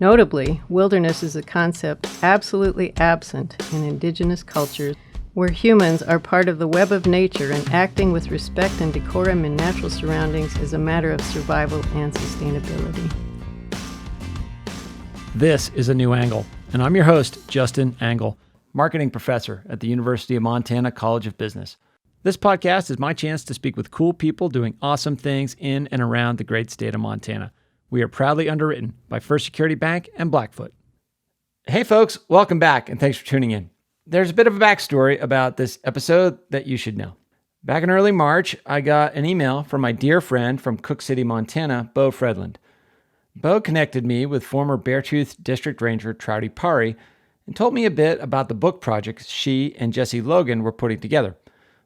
Notably, wilderness is a concept absolutely absent in indigenous cultures, where humans are part of the web of nature and acting with respect and decorum in natural surroundings is a matter of survival and sustainability. This is A New Angle, and I'm your host, Justin Angle, marketing professor at the University of Montana College of Business. This podcast is my chance to speak with cool people doing awesome things in and around the great state of Montana. We are proudly underwritten by First Security Bank and Blackfoot. Hey folks, welcome back and thanks for tuning in. There's a bit of a backstory about this episode that you should know. Back in early March, I got an email from my dear friend from Cook City, Montana, Bo Fredland. Bo connected me with former Beartooth District Ranger Traute Parrie and told me a bit about the book project she and Jesse Logan were putting together,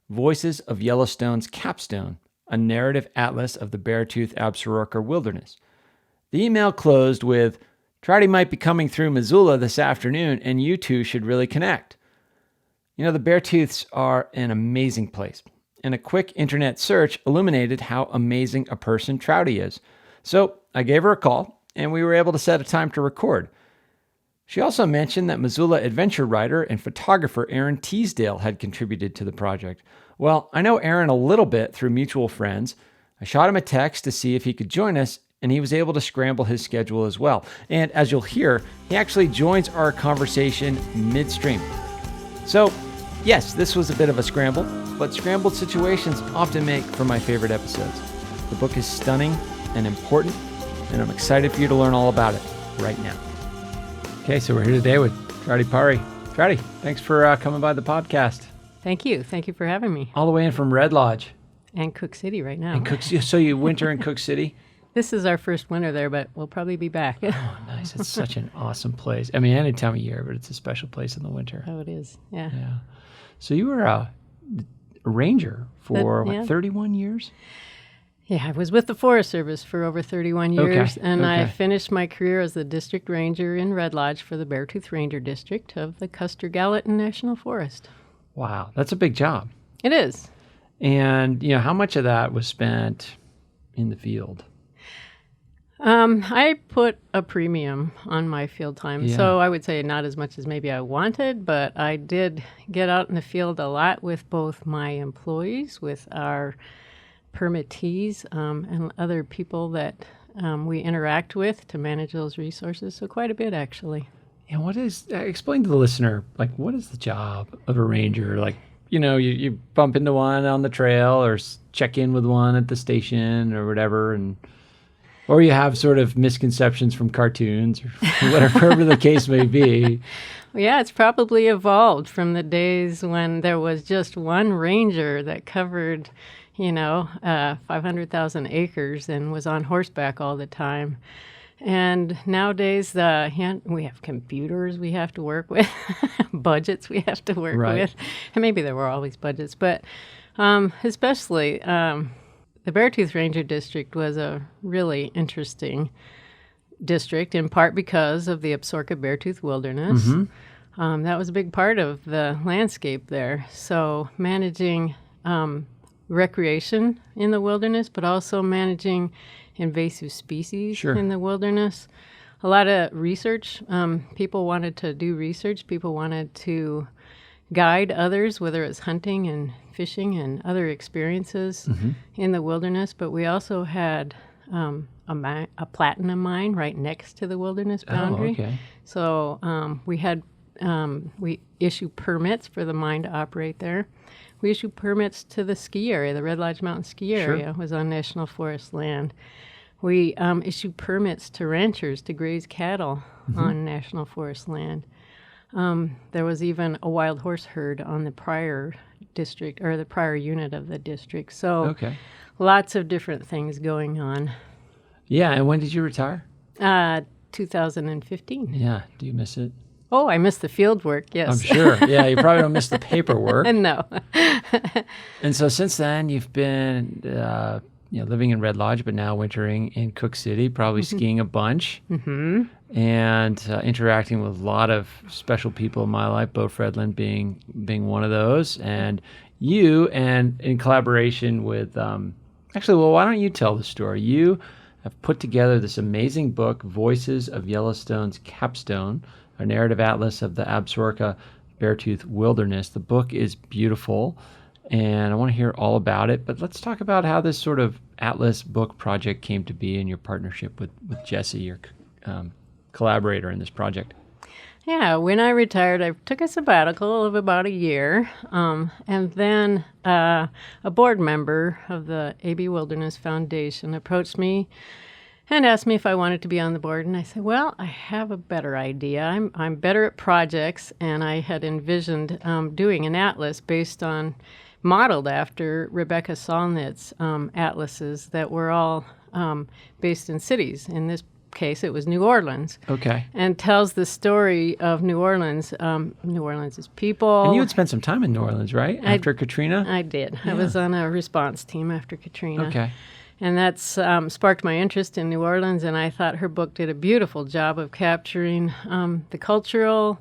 Voices of Yellowstone's Capstone, a narrative atlas of the Beartooth-Absaroka Wilderness. The email closed with, Traute might be coming through Missoula this afternoon and you two should really connect. You know, the Beartooths are an amazing place, and a quick internet search illuminated how amazing a person Traute is. So I gave her a call, and we were able to set a time to record. She also mentioned that Missoula adventure writer and photographer Aaron Teasdale had contributed to the project. Well, I know Aaron a little bit through mutual friends. I shot him a text to see if he could join us, and he was able to scramble his schedule as well. And as you'll hear, he actually joins our conversation midstream. So, yes, this was a bit of a scramble, but scrambled situations often make for my favorite episodes. The book is stunning and important, and I'm excited for you to learn all about it right now. Okay, so we're here today with Traute Parrie. Traute, thanks for coming by the podcast. Thank you. Thank you for having me. All the way in from Red Lodge. And Cook City right now. And so you winter in Cook City? This is our first winter there, but we'll probably be back. Oh, nice. It's such an awesome place. I mean, any time of year, but it's a special place in the winter. Oh, it is. Yeah. Yeah. So you were a ranger for 31 years? Yeah, I was with the Forest Service for over 31 years, I finished my career as the district ranger in Red Lodge for the Beartooth Ranger District of the Custer-Gallatin National Forest. Wow, that's a big job. It is. And, how much of that was spent in the field? I put a premium on my field time, so I would say not as much as maybe I wanted, but I did get out in the field a lot with both my employees, with our permittees, and other people that we interact with to manage those resources, so quite a bit actually. And explain to the listener, what is the job of a ranger? You bump into one on the trail or check in with one at the station or whatever, or you have sort of misconceptions from cartoons or whatever the case may be. Well, yeah, it's probably evolved from the days when there was just one ranger that covered 500,000 acres and was on horseback all the time. And nowadays, we have computers we have to work with, budgets we have to work with. And maybe there were always budgets, but especially the Beartooth Ranger District was a really interesting district, in part because of the Absaroka Beartooth Wilderness. Mm-hmm. That was a big part of the landscape there. So managing recreation in the wilderness, but also managing invasive species in the wilderness. A lot of research. People wanted to do research. People wanted to guide others, whether it's hunting and fishing and other experiences in the wilderness. But we also had a platinum mine right next to the wilderness boundary. Oh, okay. So we issue permits for the mine to operate there. We issue permits to the ski area. The Red Lodge Mountain ski area was on National Forest land. We issue permits to ranchers to graze cattle on National Forest land. There was even a wild horse herd on the prior district, or the prior unit of the district. So lots of different things going on. Yeah, and when did you retire? 2015. Yeah, do you miss it? Oh, I miss the field work, yes. I'm sure. Yeah, you probably don't miss the paperwork. No. And so since then, you've been living in Red Lodge, but now wintering in Cook City, probably skiing a bunch, and interacting with a lot of special people in my life, Bo Fredland being one of those, and you, and in collaboration with, why don't you tell the story? You have put together this amazing book, Voices of Yellowstone's Capstone, a narrative atlas of the Absaroka Beartooth Wilderness. The book is beautiful, and I want to hear all about it. But let's talk about how this sort of atlas book project came to be in your partnership with Jesse, your collaborator in this project. Yeah, when I retired, I took a sabbatical of about a year, and then a board member of the AB Wilderness Foundation approached me and asked me if I wanted to be on the board. And I said, well, I have a better idea. I'm better at projects, and I had envisioned doing an atlas modeled after Rebecca Solnit's atlases that were all based in cities. In this case, it was New Orleans. Okay. And tells the story of New Orleans. New Orleans' people. And you had spent some time in New Orleans, right? After Katrina? I did. Yeah. I was on a response team after Katrina. Okay. And that's sparked my interest in New Orleans, and I thought her book did a beautiful job of capturing the cultural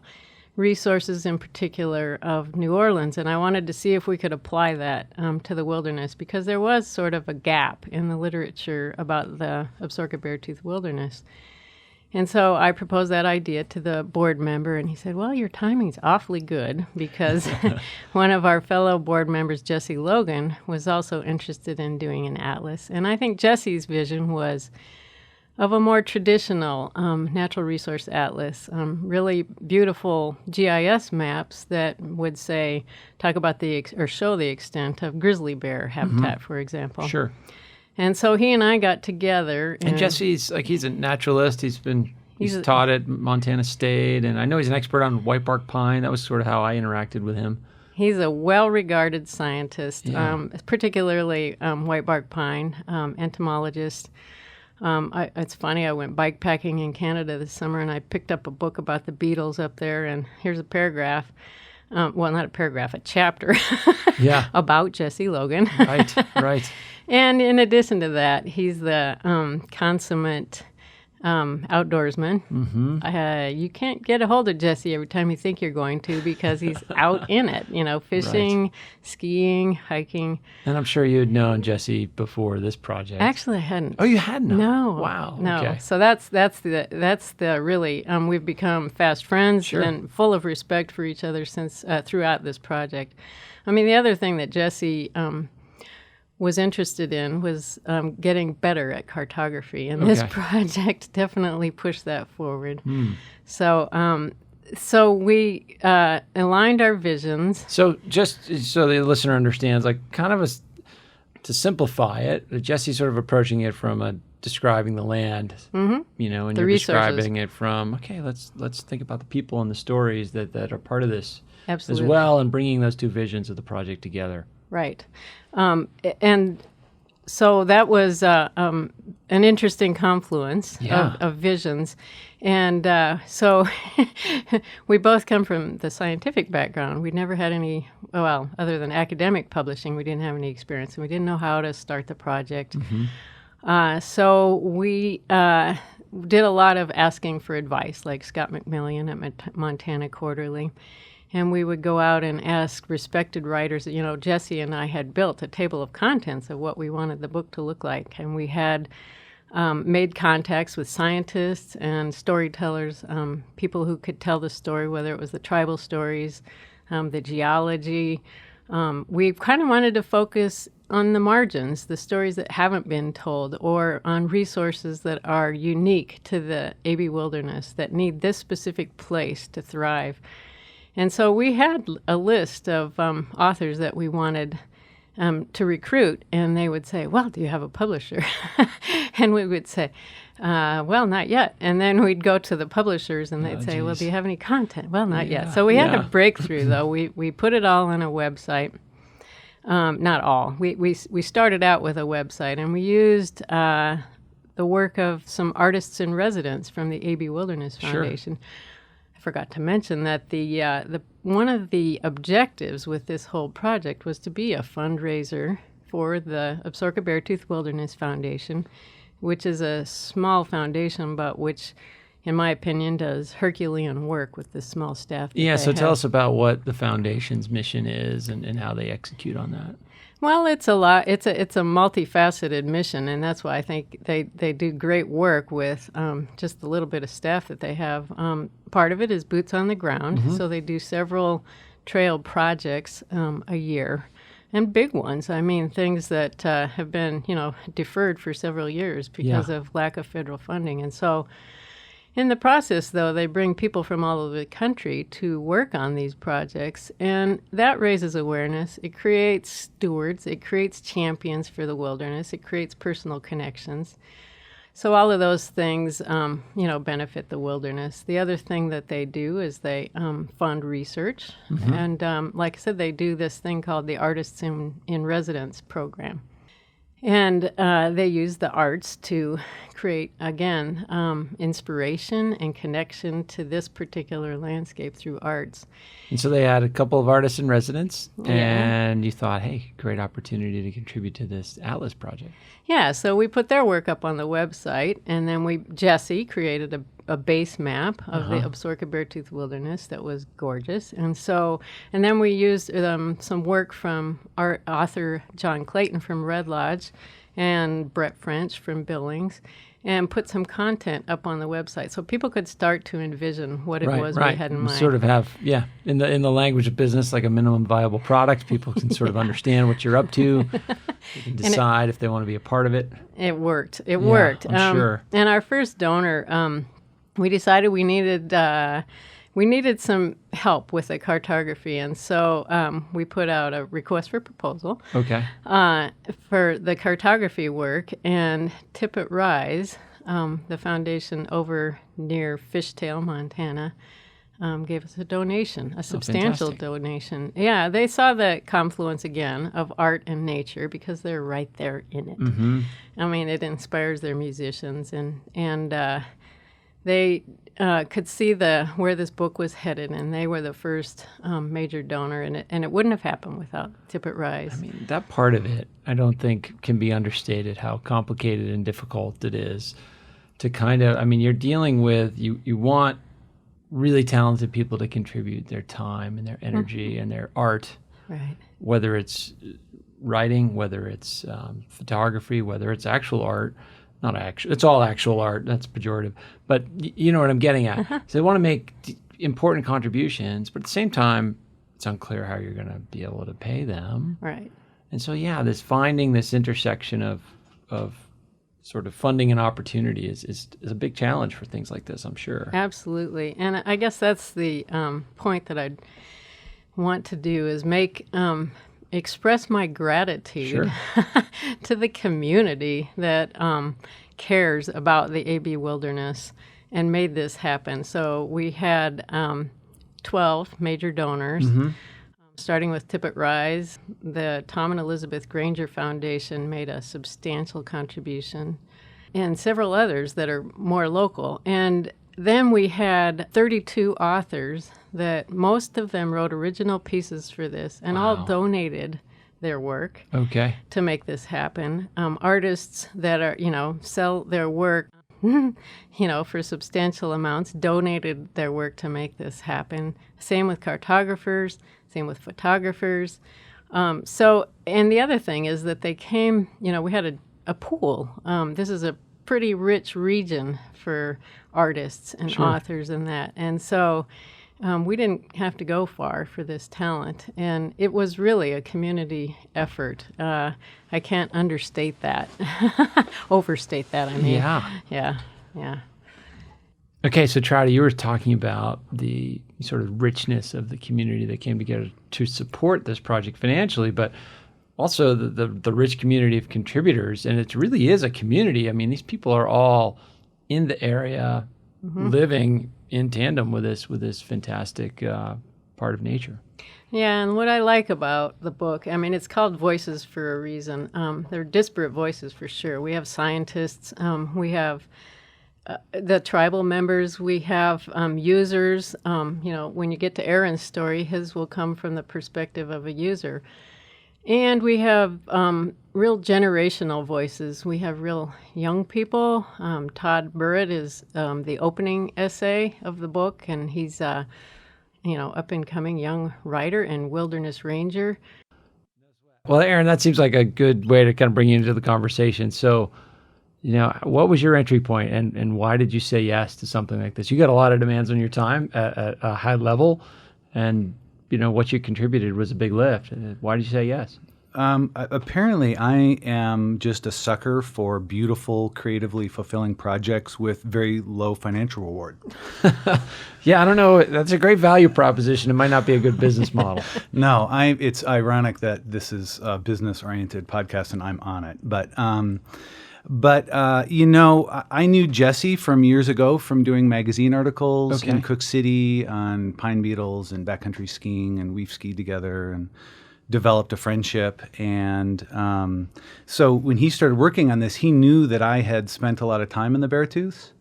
resources in particular of New Orleans. And I wanted to see if we could apply that to the wilderness, because there was sort of a gap in the literature about the Absaroka Beartooth Wilderness. And so I proposed that idea to the board member, and he said, well, your timing's awfully good, because one of our fellow board members, Jesse Logan, was also interested in doing an atlas. And I think Jesse's vision was of a more traditional natural resource atlas, really beautiful GIS maps that would talk about or show the extent of grizzly bear habitat, for example. Sure. And so he and I got together. And Jesse's he's a naturalist. He's taught at Montana State, and I know he's an expert on whitebark pine. That was sort of how I interacted with him. He's a well-regarded scientist, particularly whitebark pine, entomologist. It's funny, I went bikepacking in Canada this summer, and I picked up a book about the beetles up there, and here's a paragraph. Well, not a paragraph, a chapter about Jesse Logan. Right. And in addition to that, he's the consummate outdoorsman. Mm-hmm. You can't get a hold of Jesse every time you think you're going to, because he's out in it, fishing, skiing, hiking. And I'm sure you had known Jesse before this project. Actually, I hadn't. Oh, you hadn't? No. Wow. No. Okay. So that's the really, we've become fast friends and full of respect for each other since throughout this project. I mean, the other thing that Jesse was interested in was getting better at cartography, and this project definitely pushed that forward. So we aligned our visions. So just so the listener understands, to simplify it, Jesse's sort of approaching it from describing the land, and you're describing it from, let's think about the people and the stories that are part of this as well, and bringing those two visions of the project together. Right. And so that was an interesting confluence of visions. And so we both come from the scientific background. We never had any, other than academic publishing, we didn't have any experience, and we didn't know how to start the project. Mm-hmm. So we did a lot of asking for advice, like Scott McMillian at Montana Quarterly. And we would go out and ask respected writers. Jesse and I had built a table of contents of what we wanted the book to look like. And we had made contacts with scientists and storytellers, people who could tell the story, whether it was the tribal stories, the geology. We kind of wanted to focus on the margins, the stories that haven't been told, or on resources that are unique to the AB Wilderness that need this specific place to thrive. And so we had a list of authors that we wanted to recruit, and they would say, well, do you have a publisher? And we would say, well, not yet. And then we'd go to the publishers, and they'd say, well, do you have any content? Well, not yet. So we had a breakthrough, though. We put it all on a website. Not all. We started out with a website, and we used the work of some artists in residence from the AB Wilderness Foundation. Sure. Forgot to mention that the one of the objectives with this whole project was to be a fundraiser for the Absaroka Beartooth Wilderness Foundation, which is a small foundation, but which, in my opinion, does Herculean work with this small staff. So tell us about what the foundation's mission is and how they execute on that. Well, it's a lot. It's a multifaceted mission, and that's why I think they do great work with just the little bit of staff that they have. Part of it is boots on the ground, so they do several trail projects a year, and big ones. I mean, things that have been deferred for several years because of lack of federal funding, and so. In the process, though, they bring people from all over the country to work on these projects, and that raises awareness. It creates stewards. It creates champions for the wilderness. It creates personal connections. So all of those things, benefit the wilderness. The other thing that they do is they fund research, and like I said, they do this thing called the Artists in Residence program. And they use the arts to create, again, inspiration and connection to this particular landscape through arts. And so they had a couple of artists in residence, and you thought, hey, great opportunity to contribute to this Atlas project. Yeah, so we put their work up on the website, and then Jesse created a base map of the Absaroka Beartooth Wilderness that was gorgeous. And then we used some work from our author John Clayton from Red Lodge and Brett French from Billings, and put some content up on the website so people could start to envision what it was we had in mind. Sort of have, in the language of business, like a minimum viable product. People can sort of understand what you're up to. They can decide if they want to be a part of it. It worked. It worked. I'm sure. And our first donor, we decided we needed some help with the cartography, and so we put out a request for proposal for the cartography work, and Tippett Rise, the foundation over near Fishtail, Montana, gave us a donation, a substantial donation. Yeah, they saw the confluence again of art and nature because they're right there in it. I mean, it inspires their musicians, and they could see where this book was headed, and they were the first major donor, and it wouldn't have happened without Tippett Rise. I mean, that part of it, I don't think can be understated, how complicated and difficult it is to you're dealing with, you want really talented people to contribute their time and their energy and their art, right? Whether it's writing, whether it's photography, whether it's actual art. Not actual. It's all actual art. That's pejorative. But you know what I'm getting at. So they want to make important contributions, but at the same time, it's unclear how you're going to be able to pay them. Right. And so, finding this intersection of sort of funding and opportunity is a big challenge for things like this, I'm sure. Absolutely. And I guess that's the point that I'd want to do is express my gratitude to the community that cares about the AB Wilderness and made this happen. So we had 12 major donors, starting with Tippett Rise. The Tom and Elizabeth Granger Foundation made a substantial contribution, and several others that are more local. And then we had 32 authors that most of them wrote original pieces for this, and all donated their work to make this happen. Artists that are, sell their work, for substantial amounts, donated their work to make this happen. Same with cartographers, same with photographers. And the other thing is that they came, we had a pool. This is a pretty rich region for artists and authors and that. And so we didn't have to go far for this talent. And it was really a community effort. I can't understate that. Overstate that, I mean. Yeah. Okay, so Traute, you were talking about the sort of richness of the community that came together to support this project financially, but also the rich community of contributors. And it really is a community. I mean, these people are all in the area, living in tandem with this fantastic part of nature. Yeah, and what I like about the book, I mean, it's called Voices for a reason. They're disparate voices for sure. We have scientists, we have the tribal members, we have users. When you get to Aaron's story, his will come from the perspective of a user. And we have real generational voices. We have real young people. Todd Burritt is the opening essay of the book, and he's up-and-coming young writer and wilderness ranger. Well, Aaron, that seems like a good way to kind of bring you into the conversation. So, what was your entry point and why did you say yes to something like this? You got a lot of demands on your time at a high level, and, what you contributed was a big lift. Why did you say yes? Apparently, I am just a sucker for beautiful, creatively fulfilling projects with very low financial reward. Yeah, I don't know. That's a great value proposition. It might not be a good business model. No, it's ironic that this is a business-oriented podcast and I'm on it. But I knew Jesse from years ago from doing magazine articles in Cook City on pine beetles and backcountry skiing, and we've skied together and developed a friendship. And so when he started working on this, he knew that I had spent a lot of time in the Beartooth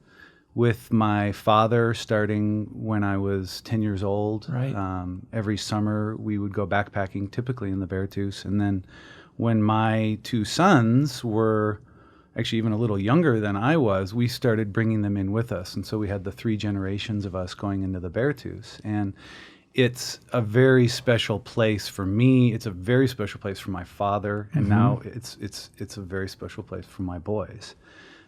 with my father starting when I was 10 years old. Right. Every summer we would go backpacking, typically in the Beartooth. And then when my two sons were actually even a little younger than I was, we started bringing them in with us. And so we had the 3 generations of us going into the Beartooth. And it's a very special place for me. It's a very special place for my father. And now it's a very special place for my boys.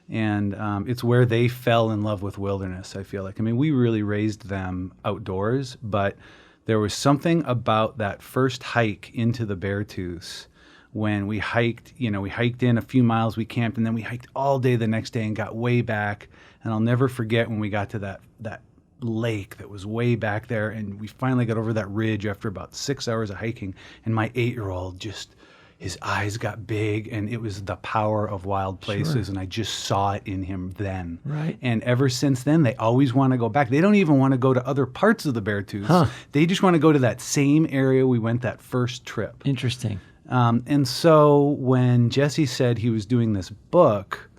And it's where they fell in love with wilderness, I feel like. I mean, we really raised them outdoors, but there was something about that first hike into the Beartooth when we hiked in a few miles, we camped, and then we hiked all day the next day and got way back. And I'll never forget when we got to that lake that was way back there, and we finally got over that ridge after about 6 hours of hiking, and my 8-year-old just, his eyes got big, and it was the power of wild places, and I just saw it in him then. Right. And ever since then, they always want to go back. They don't even want to go to other parts of the Beartooth. They just want to go to that same area we went that first trip. Interesting. And so when Jesse said he was doing this book,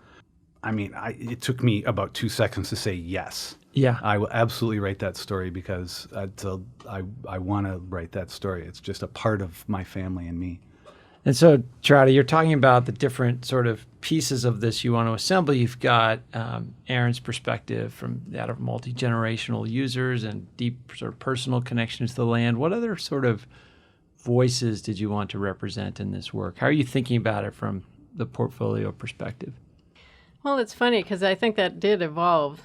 I mean, it took me about 2 seconds to say yes. Yeah. I will absolutely write that story because I want to write that story. It's just a part of my family and me. And so, Traute, you're talking about the different sort of pieces of this you want to assemble. You've got Aaron's perspective from that of multi-generational users and deep sort of personal connection to the land. What other sort of voices did you want to represent in this work? How are you thinking about it from the portfolio perspective? Well, it's funny because I think that did evolve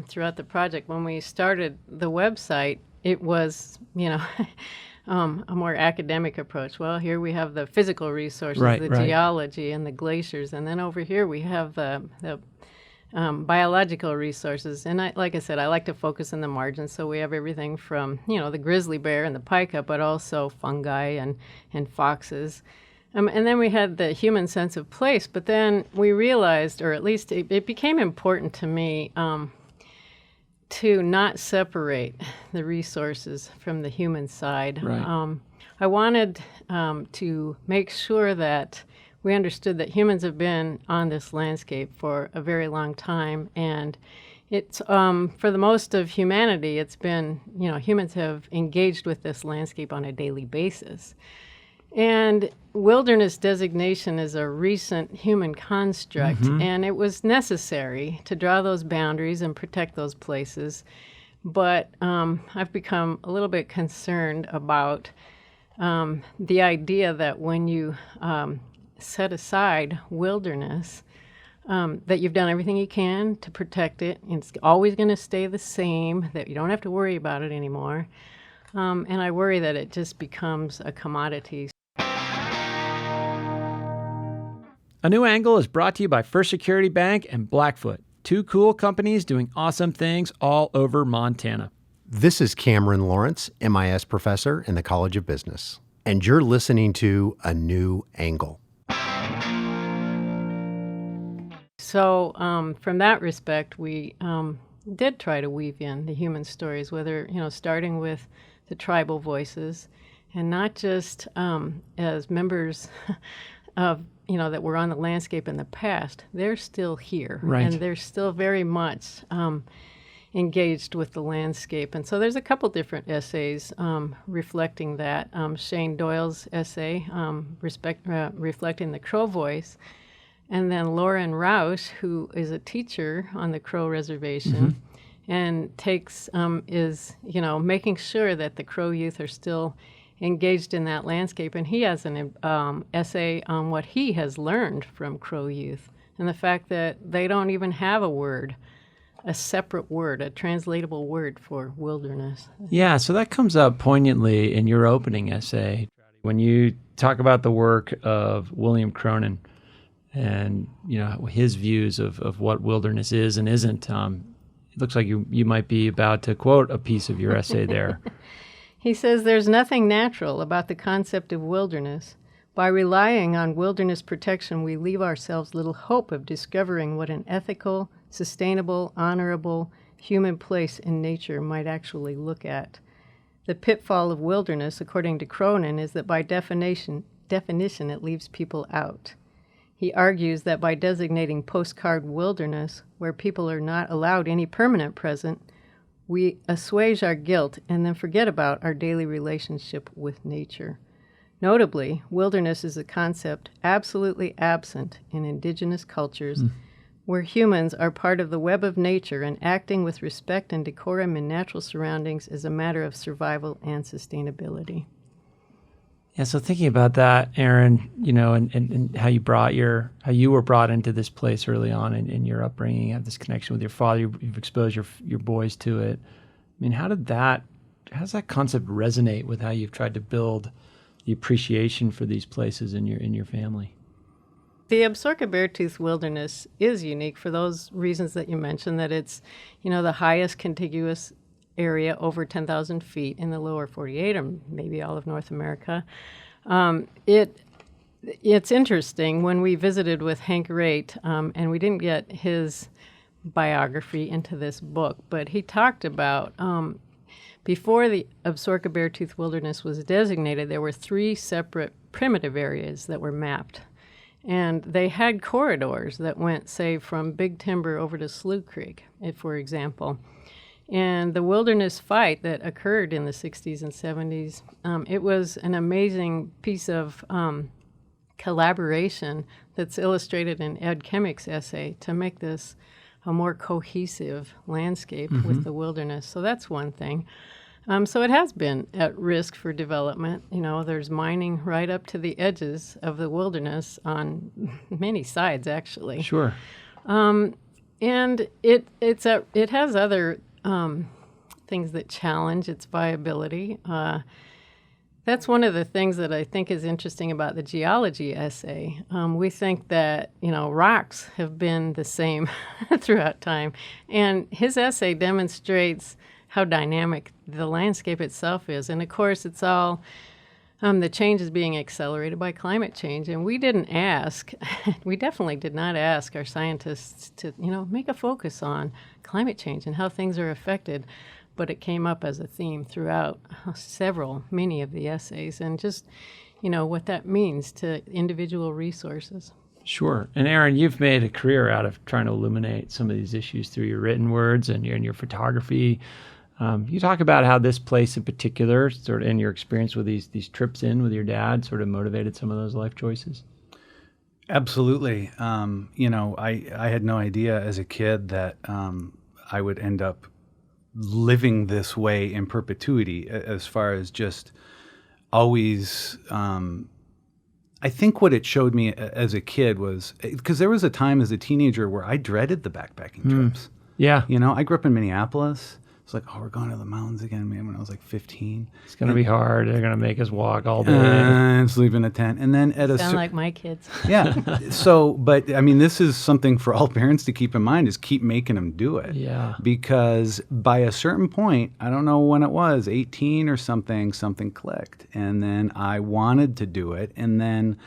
throughout the project. When we started the website, it was, a more academic approach. Well, here we have the physical resources, the geology and the glaciers, and then over here we have the biological resources. And like I said, I like to focus on the margins, so we have everything from, the grizzly bear and the pika, but also fungi and foxes. And then we had the human sense of place, but then we realized, or at least it became important to me, to not separate the resources from the human side. Right. I wanted to make sure that we understood that humans have been on this landscape for a very long time, and it's for the most of humanity, it's been, humans have engaged with this landscape on a daily basis. And wilderness designation is a recent human construct, and it was necessary to draw those boundaries and protect those places. But I've become a little bit concerned about the idea that when you set aside wilderness, that you've done everything you can to protect it, and it's always going to stay the same, that you don't have to worry about it anymore. And I worry that it just becomes a commodity. A New Angle is brought to you by First Security Bank and Blackfoot, 2 cool companies doing awesome things all over Montana. This is Cameron Lawrence, MIS professor in the College of Business, and you're listening to A New Angle. So from that respect, we did try to weave in the human stories, whether, starting with the tribal voices and not just as members of, that were on the landscape in the past. They're still here. Right. And they're still very much engaged with the landscape. And so there's a couple different essays reflecting that. Shane Doyle's essay reflecting the Crow voice. And then Lauren Roush, who is a teacher on the Crow Reservation, and is, making sure that the Crow youth are still engaged in that landscape. And he has an essay on what he has learned from Crow youth and the fact that they don't even have a separate word, a translatable word for wilderness. Yeah, so that comes up poignantly in your opening essay when you talk about the work of William Cronen and his views of what wilderness is and isn't. It looks like you might be about to quote a piece of your essay there. He says, "There's nothing natural about the concept of wilderness. By relying on wilderness protection, we leave ourselves little hope of discovering what an ethical, sustainable, honorable human place in nature might actually look at. The pitfall of wilderness, according to Cronen, is that by definition it leaves people out. He argues that by designating postcard wilderness, where people are not allowed any permanent presence, we assuage our guilt and then forget about our daily relationship with nature. Notably, wilderness is a concept absolutely absent in indigenous cultures where humans are part of the web of nature and acting with respect and decorum in natural surroundings is a matter of survival and sustainability." Yeah, so thinking about that, Aaron, and how you were brought into this place early on in your upbringing, you have this connection with your father, you've exposed your boys to it. I mean, how does that concept resonate with how you've tried to build the appreciation for these places in your family? The Absaroka Beartooth Wilderness is unique for those reasons that you mentioned, that it's, the highest contiguous area over 10,000 feet in the lower 48, or maybe all of North America. It's interesting, when we visited with Hank Raitt, and we didn't get his biography into this book, but he talked about before the Absaroka Beartooth Wilderness was designated, there were 3 separate primitive areas that were mapped. And they had corridors that went, say, from Big Timber over to Slough Creek, for example. And the wilderness fight that occurred in the 60s and 70s, it was an amazing piece of collaboration that's illustrated in Ed Kemick's essay to make this a more cohesive landscape with the wilderness. So that's one thing. So it has been at risk for development. There's mining right up to the edges of the wilderness on many sides, actually. Sure. And it has other things that challenge its viability. That's one of the things that I think is interesting about the geology essay. We think that, rocks have been the same throughout time. And his essay demonstrates how dynamic the landscape itself is. And of course, it's all, the change is being accelerated by climate change. And we definitely did not ask our scientists to, make a focus on climate change and how things are affected. But it came up as a theme throughout many of the essays, and just, what that means to individual resources. Sure. And Aaron, you've made a career out of trying to illuminate some of these issues through your written words and your photography. You talk about how this place in particular, sort of in your experience with these trips in with your dad, sort of motivated some of those life choices. Absolutely. I had no idea as a kid that I would end up living this way in perpetuity, as far as just always. I think what it showed me as a kid was, because there was a time as a teenager where I dreaded the backpacking trips. Yeah. I grew up in Minneapolis. It's like, we're going to the mountains again, man, when I was like 15. It's going to be hard. They're going to make us walk all day. And sleep in a tent. And then Sound like my kids. Yeah. But I mean, this is something for all parents to keep in mind, is keep making them do it. Yeah. Because by a certain point, I don't know when it was, 18 or something clicked. And then I wanted to do it. And then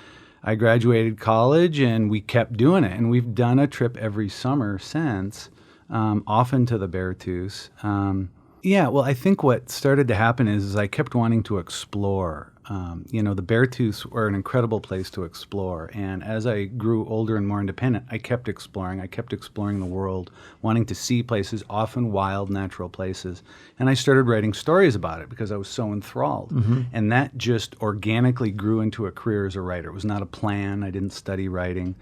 I graduated college and we kept doing it. And we've done a trip every summer since. Often to the Beartooth. I think what started to happen is I kept wanting to explore. The Beartooths were an incredible place to explore. And as I grew older and more independent, I kept exploring. I kept exploring the world, wanting to see places, often wild, natural places. And I started writing stories about it because I was so enthralled. And that just organically grew into a career as a writer. It was not a plan. I didn't study writing.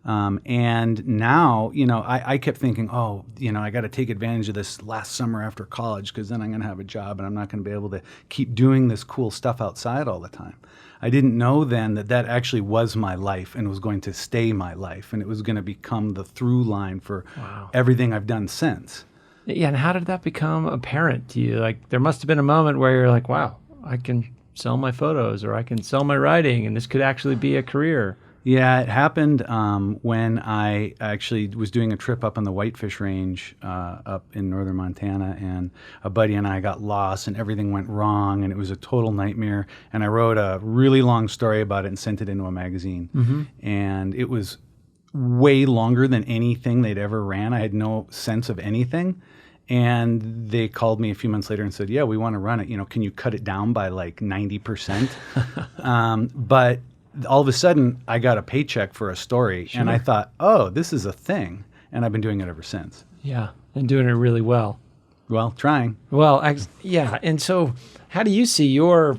And now, I kept thinking, I got to take advantage of this last summer after college because then I'm going to have a job and I'm not going to be able to keep doing this cool stuff outside all the time. I didn't know then that actually was my life and was going to stay my life, and it was going to become the through line for everything I've done since. Yeah, and how did that become apparent to you? Like, there must have been a moment where you're like, wow, I can sell my photos or I can sell my writing and this could actually be a career. Yeah, it happened when I actually was doing a trip up on the Whitefish Range up in northern Montana, and a buddy and I got lost and everything went wrong and it was a total nightmare. And I wrote a really long story about it and sent it into a magazine. Mm-hmm. And it was way longer than anything they'd ever ran. I had no sense of anything. And they called me a few months later and said, yeah, we want to run it. Can you cut it down by like 90%? But all of a sudden, I got a paycheck for a story, and I thought, oh, this is a thing. And I've been doing it ever since. Yeah, and doing it really well. Well, trying. Well, yeah. And so how do you see your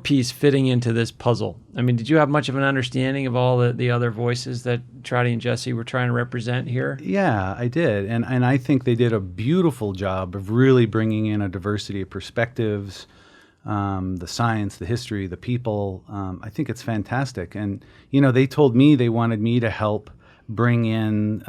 piece fitting into this puzzle? I mean, did you have much of an understanding of all the other voices that Traute and Jesse were trying to represent here? Yeah, I did. And I think they did a beautiful job of really bringing in a diversity of perspectives, the science, the history, the people. I think it's fantastic. And, they told me they wanted me to help bring in,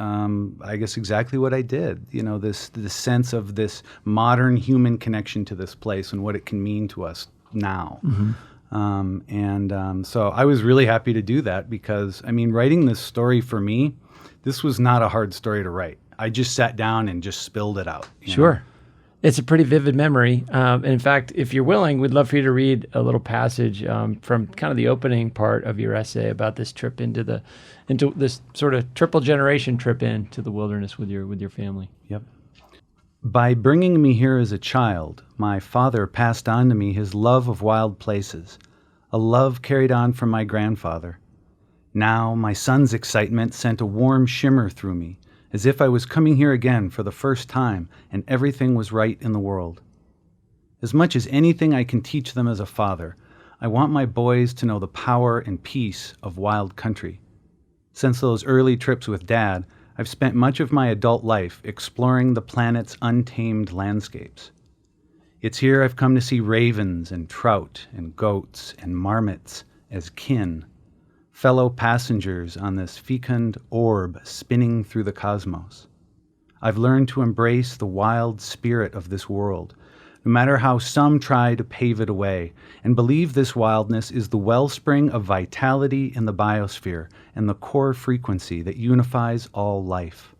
I guess, exactly what I did. This sense of this modern human connection to this place and what it can mean to us now. Mm-hmm. So I was really happy to do that because, writing this story for me, this was not a hard story to write. I just sat down and just spilled it out. Sure. It's a pretty vivid memory. And in fact, if you're willing, we'd love for you to read a little passage from kind of the opening part of your essay about this trip into this sort of triple generation trip into the wilderness with your family. Yep. By bringing me here as a child, my father passed on to me his love of wild places, a love carried on from my grandfather. Now my son's excitement sent a warm shimmer through me, as if I was coming here again for the first time and everything was right in the world. As much as anything I can teach them as a father, I want my boys to know the power and peace of wild country. Since those early trips with Dad, I've spent much of my adult life exploring the planet's untamed landscapes. It's here I've come to see ravens and trout and goats and marmots as kin, fellow passengers on this fecund orb spinning through the cosmos. I've learned to embrace the wild spirit of this world, no matter how some try to pave it away, and believe this wildness is the wellspring of vitality in the biosphere and the core frequency that unifies all life.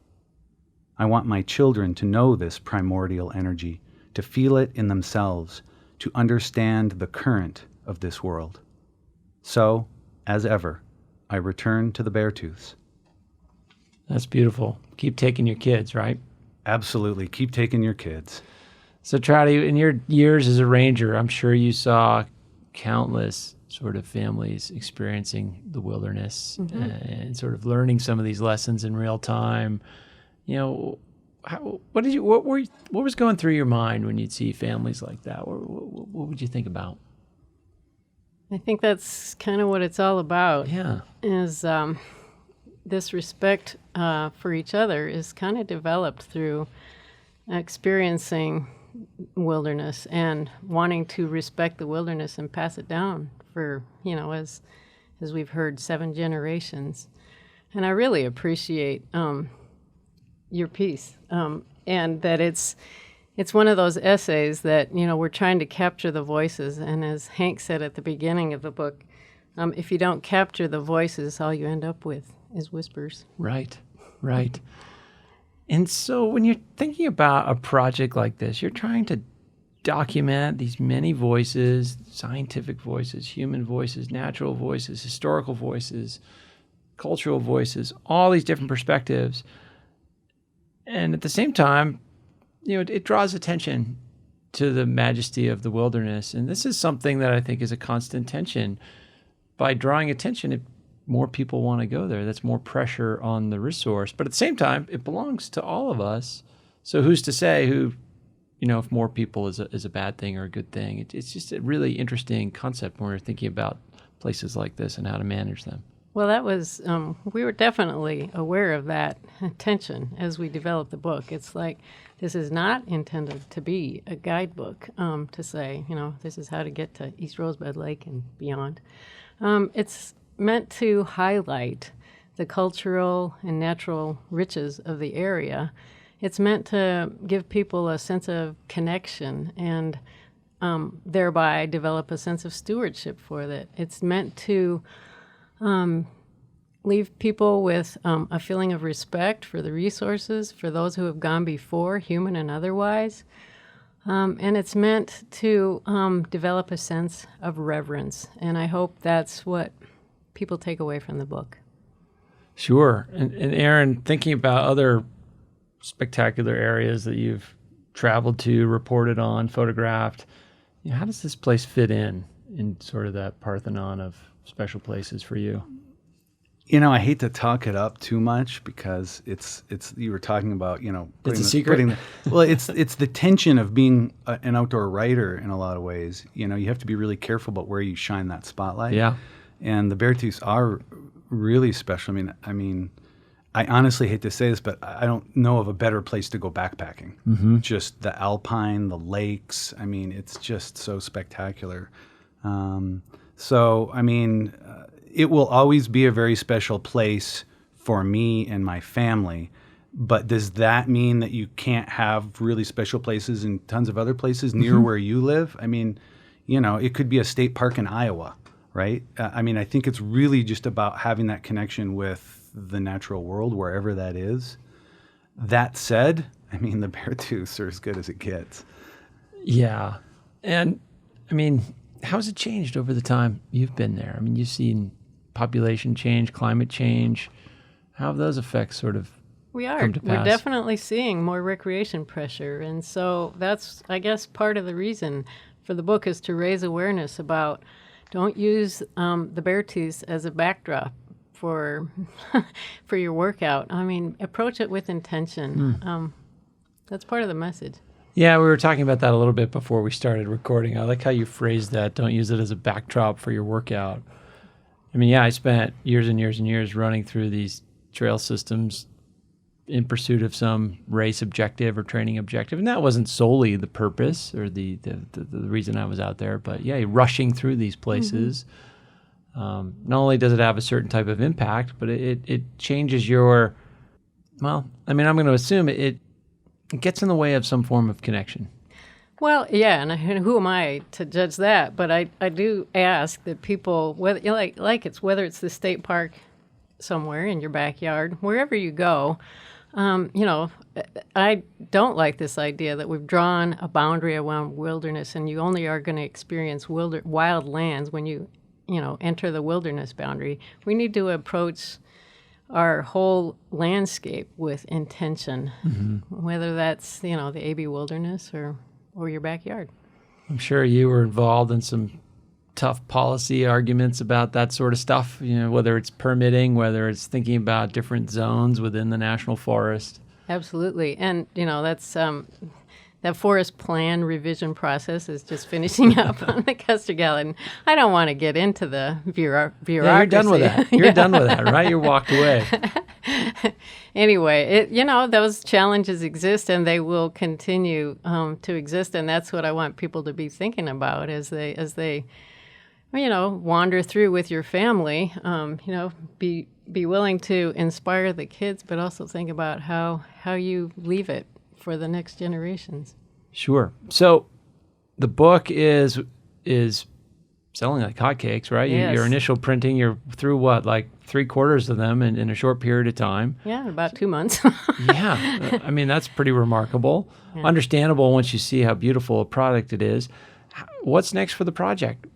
I want my children to know this primordial energy, to feel it in themselves, to understand the current of this world. So, as ever, I return to the Beartooths. That's beautiful. Keep taking your kids, right? Absolutely. Keep taking your kids. So, Traute, in your years as a ranger, I'm sure you saw countless sort of families experiencing the wilderness and sort of learning some of these lessons in real time. What was going through your mind when you'd see families like that? What would you think about? I think that's kind of what it's all about. Yeah. Is this respect for each other is kind of developed through experiencing wilderness and wanting to respect the wilderness and pass it down for, as we've heard, 7 generations. And I really appreciate your piece and that it's one of those essays that, we're trying to capture the voices. And as Hank said at the beginning of the book, if you don't capture the voices, all you end up with is whispers. Right. And so when you're thinking about a project like this, you're trying to document these many voices, scientific voices, human voices, natural voices, historical voices, cultural voices, all these different perspectives. And at the same time, it draws attention to the majesty of the wilderness. And this is something that I think is a constant tension. By drawing attention, more people want to go there. That's more pressure on the resource. But at the same time, it belongs to all of us. So who's to say if more people is a bad thing or a good thing? It's just a really interesting concept when we're thinking about places like this and how to manage them. Well, that was, we were definitely aware of that tension as we developed the book. It's like, this is not intended to be a guidebook to say, this is how to get to East Rosebud Lake and beyond. It's meant to highlight the cultural and natural riches of the area. It's meant to give people a sense of connection and thereby develop a sense of stewardship for it. It's meant to leave people with a feeling of respect for the resources, for those who have gone before, human and otherwise. And it's meant to develop a sense of reverence. And I hope that's what people take away from the book. Sure. And Aaron, thinking about other spectacular areas that you've traveled to, reported on, photographed, how does this place fit in sort of that Parthenon of special places for you? I hate to talk it up too much because it's you were talking about, it's a secret. It's the tension of being an outdoor writer in a lot of ways. You have to be really careful about where you shine that spotlight. Yeah. And the Beartooths are really special. I mean, I honestly hate to say this, but I don't know of a better place to go backpacking. Mm-hmm. Just the alpine, the lakes. I mean, it's just so spectacular. It will always be a very special place for me and my family. But does that mean that you can't have really special places in tons of other places near where you live? I mean, it could be a state park in Iowa, right? I think it's really just about having that connection with the natural world, wherever that is. That said, the Beartooths are as good as it gets. Yeah. And, how has it changed over the time you've been there? You've seen population change, climate change. How have those effects sort of come to pass? We're definitely seeing more recreation pressure. And so that's, I guess, part of the reason for the book is to raise awareness about don't use the Beartooths as a backdrop for for your workout. Approach it with intention. That's part of the message. Yeah, we were talking about that a little bit before we started recording. I like how you phrased that. Don't use it as a backdrop for your workout. I spent years and years and years running through these trail systems in pursuit of some race objective or training objective. And that wasn't solely the purpose or the reason I was out there. But yeah, rushing through these places, not only does it have a certain type of impact, but it changes your, I'm going to assume it gets in the way of some form of connection. Well, yeah, and who am I to judge that? But I do ask that people, whether whether it's the state park somewhere in your backyard, wherever you go, I don't like this idea that we've drawn a boundary around wilderness and you only are going to experience wild lands when you enter the wilderness boundary. We need to approach our whole landscape with intention, whether that's, the AB wilderness or your backyard. I'm sure you were involved in some tough policy arguments about that sort of stuff, whether it's permitting, whether it's thinking about different zones within the national forest. Absolutely. And, that's that forest plan revision process is just finishing up on the Custer Gallon. I don't want to get into the bureaucracy. Yeah, you're done with that. You're done with that, right? You walked away. Anyway, those challenges exist and they will continue to exist. And that's what I want people to be thinking about as they wander through with your family. Be willing to inspire the kids, but also think about how you leave it for the next generations. Sure. So the book is selling like hotcakes, right? Yes. Your initial printing, you're through what, like 3/4 of them in a short period of time? Yeah, about 2 months. Yeah. That's pretty remarkable. Yeah. Understandable once you see how beautiful a product it is. What's next for the project?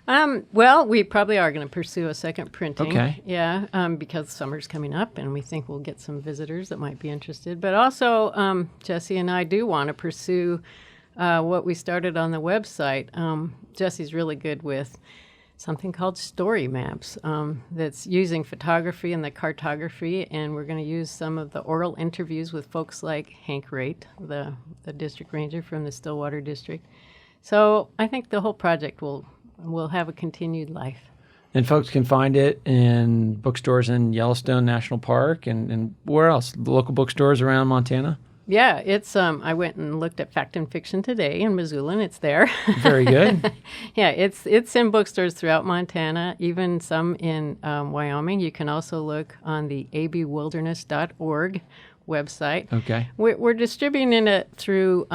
Well, we probably are going to pursue a second printing. Okay. Yeah, because summer's coming up and we think we'll get some visitors that might be interested. But also, Jesse and I do want to pursue what we started on the website. Jesse's really good with something called story maps that's using photography and the cartography, and we're going to use some of the oral interviews with folks like Hank Raitt, the district ranger from the Stillwater District. So I think the whole project will have a continued life. And folks can find it in bookstores in Yellowstone National Park and where else? The local bookstores around Montana? Yeah, it's I went and looked at Fact and Fiction today in Missoula, and it's there. Very good. Yeah, it's in bookstores throughout Montana, even some in Wyoming. You can also look on the abwilderness.org website. Okay. We're distributing it through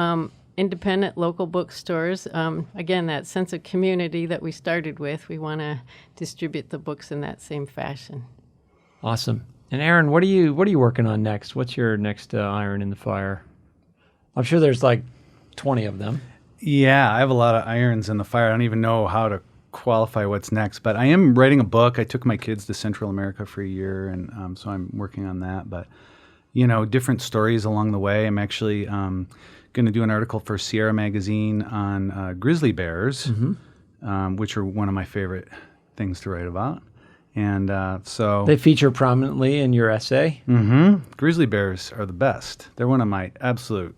independent local bookstores. Again, that sense of community that we started with, we want to distribute the books in that same fashion. Awesome. And Aaron, what are you working on next? What's your next iron in the fire? I'm sure there's like 20 of them. Yeah, I have a lot of irons in the fire. I don't even know how to qualify what's next, but I am writing a book. I took my kids to Central America for a year, and so I'm working on that. But, different stories along the way. I'm actually going to do an article for Sierra Magazine on grizzly bears, which are one of my favorite things to write about. And so they feature prominently in your essay. Grizzly bears are the best. They're one of my absolute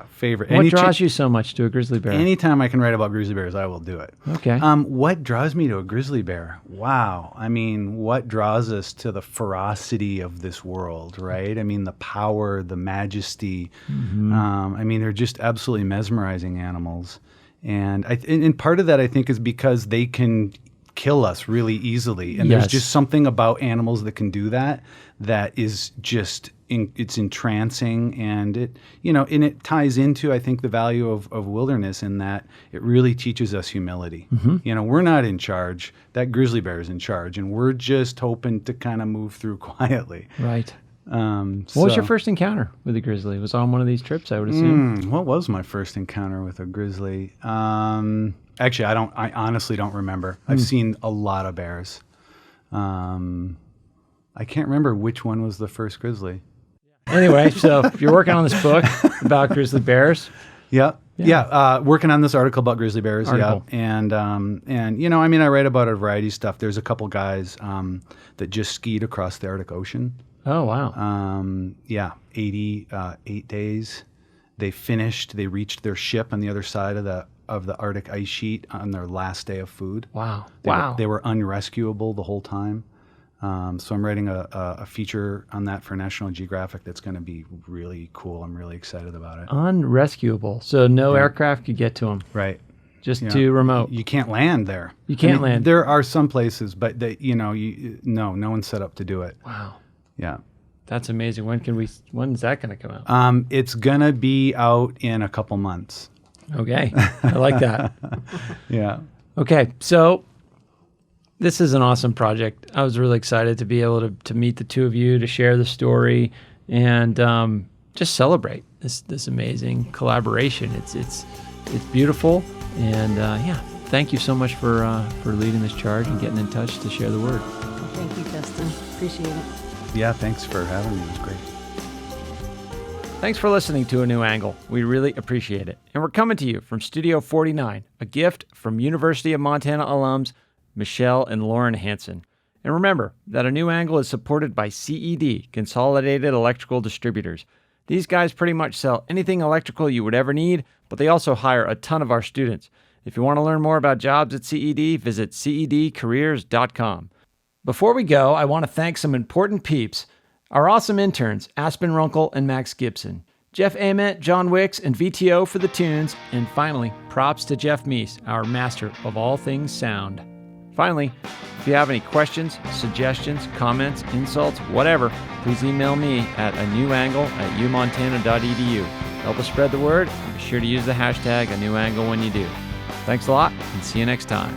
favorite. What draws you so much to a grizzly bear? Anytime I can write about grizzly bears, I will do it. Okay. What draws me to a grizzly bear? Wow. I mean, what draws us to the ferocity of this world, right? I mean, the power, the majesty. I mean, they're just absolutely mesmerizing animals. And part of that, I think, is because they can kill us really easily. And there's just something about animals that can do that is just it's entrancing, and it ties into, I think, the value of wilderness in that it really teaches us humility. We're not in charge. That grizzly bear is in charge, and we're just hoping to kind of move through quietly. Right. What was your first encounter with a grizzly? Was it on one of these trips, I would assume? What was my first encounter with a grizzly? Actually, I honestly don't remember. I've seen a lot of bears. I can't remember which one was the first grizzly. Anyway, so you're working on this book about grizzly bears. Yeah. Working on this article about grizzly bears. Article. Yeah. And I mean, I write about a variety of stuff. There's a couple guys that just skied across the Arctic Ocean. Oh, wow. 88 days. They reached their ship on the other side of the Arctic ice sheet on their last day of food. Wow. They were unrescuable the whole time. So I'm writing a feature on that for National Geographic that's going to be really cool. I'm really excited about it. Unrescuable. So no aircraft could get to them. Right. Just too remote. You can't land there. You can't land. There are some places, but no one's set up to do it. Wow. Yeah. That's amazing. When's that going to come out? It's going to be out in a couple months. Okay. I like that. Yeah. Okay. So this is an awesome project. I was really excited to be able to meet the two of you, to share the story, and just celebrate this amazing collaboration. It's beautiful, and thank you so much for leading this charge and getting in touch to share the word. Well, thank you, Justin. Appreciate it. Yeah, thanks for having me. It was great. Thanks for listening to A New Angle. We really appreciate it. And we're coming to you from Studio 49, a gift from University of Montana alums Michelle and Lauren Hansen. And remember that A New Angle is supported by CED, Consolidated Electrical Distributors. These guys pretty much sell anything electrical you would ever need, but they also hire a ton of our students. If you want to learn more about jobs at CED, visit cedcareers.com. Before we go, I want to thank some important peeps. Our awesome interns, Aspen Runkle and Max Gibson, Jeff Ament, John Wicks, and VTO for the tunes, and finally, props to Jeff Meese, our master of all things sound. Finally, if you have any questions, suggestions, comments, insults, whatever, please email me at anewangle@umontana.edu. Help us spread the word, and be sure to use the hashtag #anewangle when you do. Thanks a lot, and see you next time.